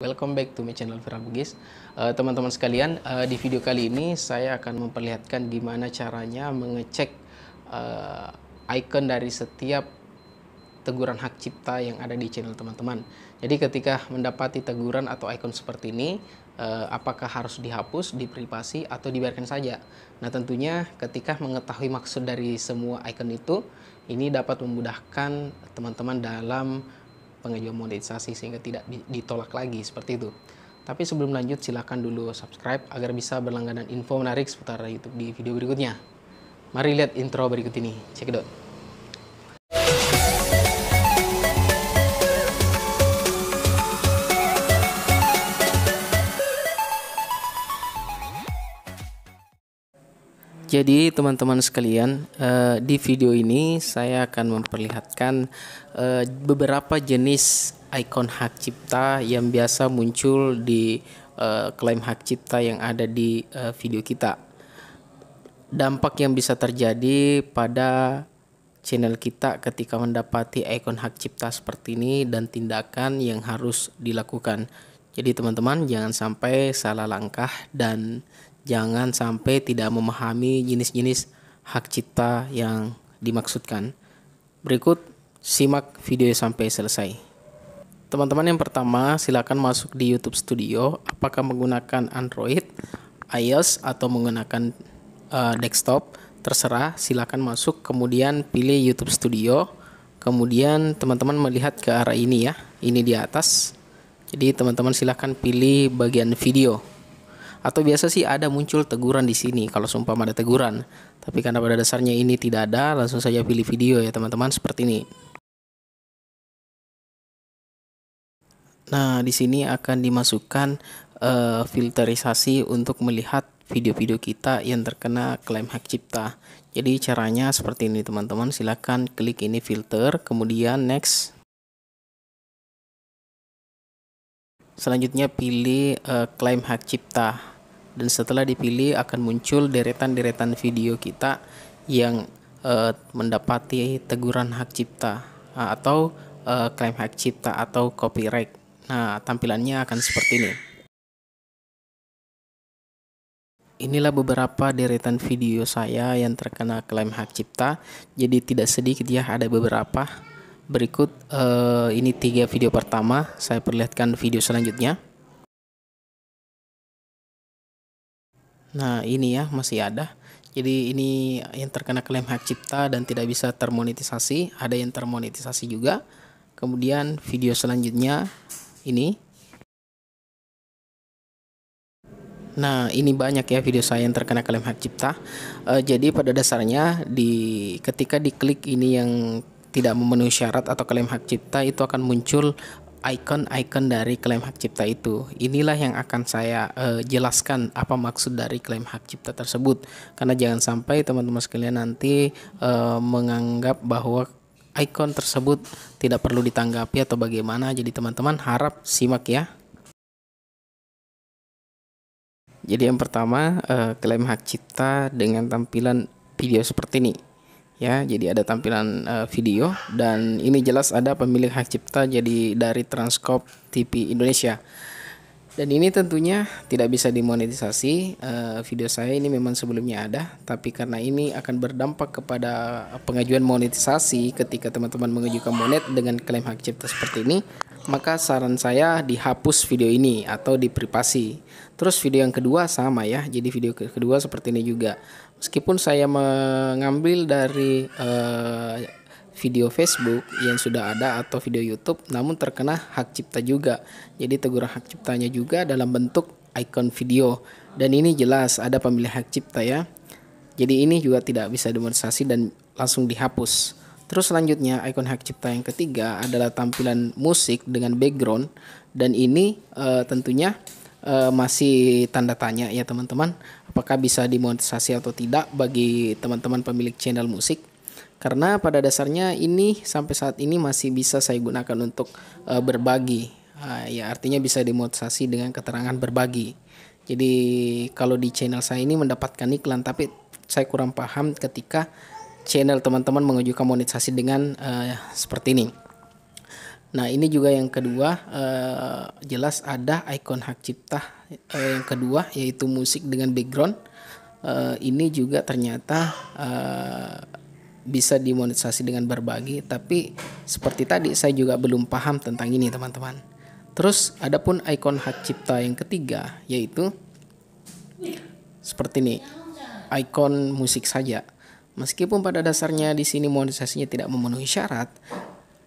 Welcome back to my channel Viral Bugis. Teman-teman sekalian, di video kali ini saya akan memperlihatkan gimana caranya mengecek icon dari setiap teguran hak cipta yang ada di channel teman-teman. Jadi ketika mendapati teguran atau icon seperti ini, apakah harus dihapus, diprivasi, atau dibiarkan saja? Nah, tentunya ketika mengetahui maksud dari semua icon itu, ini dapat memudahkan teman-teman dalam pengajuan monetisasi sehingga tidak ditolak lagi seperti itu. Tapi sebelum lanjut, silahkan dulu subscribe agar bisa berlangganan info menarik seputar YouTube di video berikutnya. Mari lihat intro berikut ini. Check it out. Jadi teman-teman sekalian, di video ini saya akan memperlihatkan beberapa jenis icon hak cipta yang biasa muncul di klaim hak cipta yang ada di video kita. Dampak yang bisa terjadi pada channel kita ketika mendapati icon hak cipta seperti ini dan tindakan yang harus dilakukan. Jadi teman-teman jangan sampai salah langkah dan jangan sampai tidak memahami jenis-jenis hak cipta yang dimaksudkan. Berikut simak video sampai selesai. Teman-teman, yang pertama silakan masuk di YouTube Studio. Apakah menggunakan Android, iOS atau menggunakan desktop, terserah. Silakan masuk, kemudian pilih YouTube Studio. Kemudian teman-teman melihat ke arah ini ya, ini di atas. Jadi teman-teman silakan pilih bagian video. Atau biasa sih ada muncul teguran di sini kalau seumpama ada teguran. Tapi karena pada dasarnya ini tidak ada, langsung saja pilih video ya teman-teman, seperti ini. Nah, di sini akan dimasukkan filterisasi untuk melihat video-video kita yang terkena klaim hak cipta. Jadi caranya seperti ini teman-teman, silahkan klik ini filter, kemudian next. Selanjutnya pilih klaim hak cipta. Dan setelah dipilih akan muncul deretan-deretan video kita yang mendapati teguran hak cipta atau klaim hak cipta atau copyright. Nah, tampilannya akan seperti ini. Inilah beberapa deretan video saya yang terkena klaim hak cipta. Jadi tidak sedikit ya, ada beberapa. Berikut ini 3 video pertama, saya perlihatkan video selanjutnya. Nah, ini ya masih ada. Jadi ini yang terkena klaim hak cipta dan tidak bisa termonetisasi. Ada yang termonetisasi juga. Kemudian video selanjutnya ini. Nah, ini banyak ya video saya yang terkena klaim hak cipta. Jadi pada dasarnya ketika diklik ini yang tidak memenuhi syarat atau klaim hak cipta, itu akan muncul icon-icon dari klaim hak cipta itu. Inilah yang akan saya jelaskan apa maksud dari klaim hak cipta tersebut. Karena jangan sampai teman-teman sekalian nanti menganggap bahwa icon tersebut tidak perlu ditanggapi atau bagaimana. Jadi teman-teman harap simak ya. Jadi yang pertama, klaim hak cipta dengan tampilan video seperti ini. Ya, jadi ada tampilan video dan ini jelas ada pemilik hak cipta, jadi dari Transcorp TV Indonesia. Dan ini tentunya tidak bisa dimonetisasi. Video saya ini memang sebelumnya ada, tapi karena ini akan berdampak kepada pengajuan monetisasi ketika teman-teman mengajukan monet dengan klaim hak cipta seperti ini, maka saran saya dihapus video ini atau diprivasi. Terus video yang kedua sama ya, jadi video kedua seperti ini juga. Meskipun saya mengambil dari video Facebook yang sudah ada atau video YouTube, namun terkena hak cipta juga. Jadi teguran hak ciptanya juga dalam bentuk icon video. Dan ini jelas ada pemilik hak cipta ya. Jadi ini juga tidak bisa dimonetisasi dan langsung dihapus. Terus selanjutnya icon hak cipta yang ketiga adalah tampilan musik dengan background. Dan ini tentunya masih tanda tanya ya teman-teman, apakah bisa dimonetisasi atau tidak bagi teman-teman pemilik channel musik, karena pada dasarnya ini sampai saat ini masih bisa saya gunakan untuk berbagi, ya artinya bisa dimonetisasi dengan keterangan berbagi. Jadi kalau di channel saya ini mendapatkan iklan, tapi saya kurang paham ketika channel teman-teman mengajukan monetisasi dengan seperti ini. Nah, ini juga yang kedua, jelas ada ikon hak cipta yang kedua, yaitu musik dengan background. Ini juga ternyata bisa dimonetisasi dengan berbagi, tapi seperti tadi saya juga belum paham tentang ini teman-teman. Terus adapun ikon hak cipta yang ketiga, yaitu seperti ini, ikon musik saja. Meskipun pada dasarnya di sini monetisasinya tidak memenuhi syarat,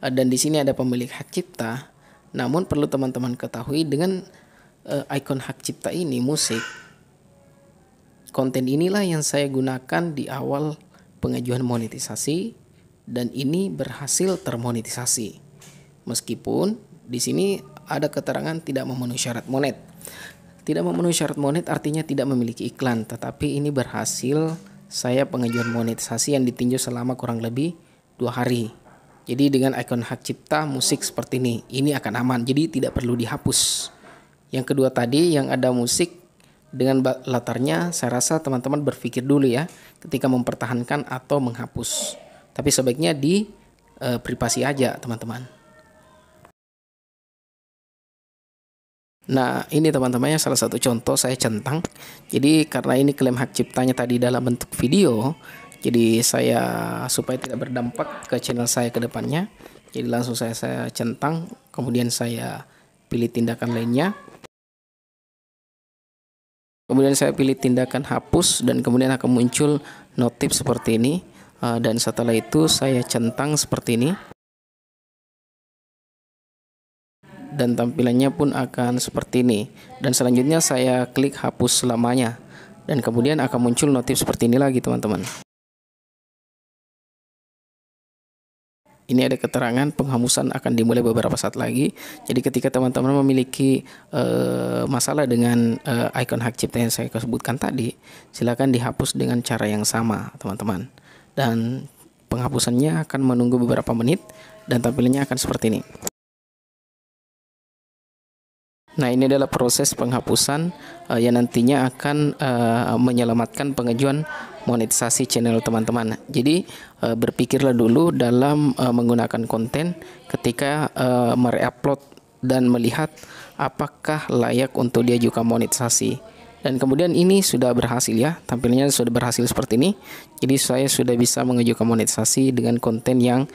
dan di sini ada pemilik hak cipta, namun perlu teman-teman ketahui dengan ikon hak cipta ini musik, konten inilah yang saya gunakan di awal pengajuan monetisasi, dan ini berhasil termonetisasi. Meskipun di sini ada keterangan tidak memenuhi syarat monet. Tidak memenuhi syarat monet artinya tidak memiliki iklan, tetapi ini berhasil saya pengajuan monetisasi yang ditinjau selama kurang lebih 2 hari. Jadi dengan ikon hak cipta musik seperti ini akan aman, jadi tidak perlu dihapus. Yang kedua tadi yang ada musik dengan latarnya, saya rasa teman-teman berpikir dulu ya ketika mempertahankan atau menghapus. Tapi sebaiknya di privasi aja teman-teman. Nah, ini teman-teman salah satu contoh saya centang. Jadi karena ini klaim hak ciptanya tadi dalam bentuk video, jadi saya supaya tidak berdampak ke channel saya ke depannya, jadi langsung saya centang, kemudian saya pilih tindakan lainnya. Kemudian saya pilih tindakan hapus, dan kemudian akan muncul notif seperti ini. Dan setelah itu saya centang seperti ini. Dan tampilannya pun akan seperti ini. Dan selanjutnya saya klik hapus selamanya. Dan kemudian akan muncul notif seperti ini lagi teman-teman. Ini ada keterangan penghapusan akan dimulai beberapa saat lagi. Jadi ketika teman-teman memiliki masalah dengan ikon hak cipta yang saya sebutkan tadi, silakan dihapus dengan cara yang sama teman-teman. Dan penghapusannya akan menunggu beberapa menit dan tampilannya akan seperti ini. Nah, ini adalah proses penghapusan yang nantinya akan menyelamatkan pengajuan monetisasi channel teman-teman. Jadi berpikirlah dulu dalam menggunakan konten ketika mereupload dan melihat apakah layak untuk diajukan monetisasi. Dan kemudian ini sudah berhasil ya, tampilnya sudah berhasil seperti ini. Jadi saya sudah bisa mengajukan monetisasi dengan konten yang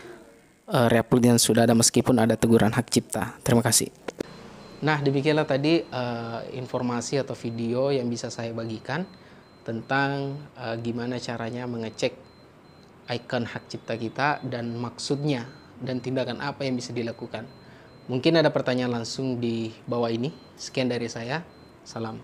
reupload yang sudah ada meskipun ada teguran hak cipta. Terima kasih. Nah, demikianlah tadi informasi atau video yang bisa saya bagikan tentang gimana caranya mengecek ikon hak cipta kita dan maksudnya dan tindakan apa yang bisa dilakukan. Mungkin ada pertanyaan langsung di bawah ini. Sekian dari saya. Salam.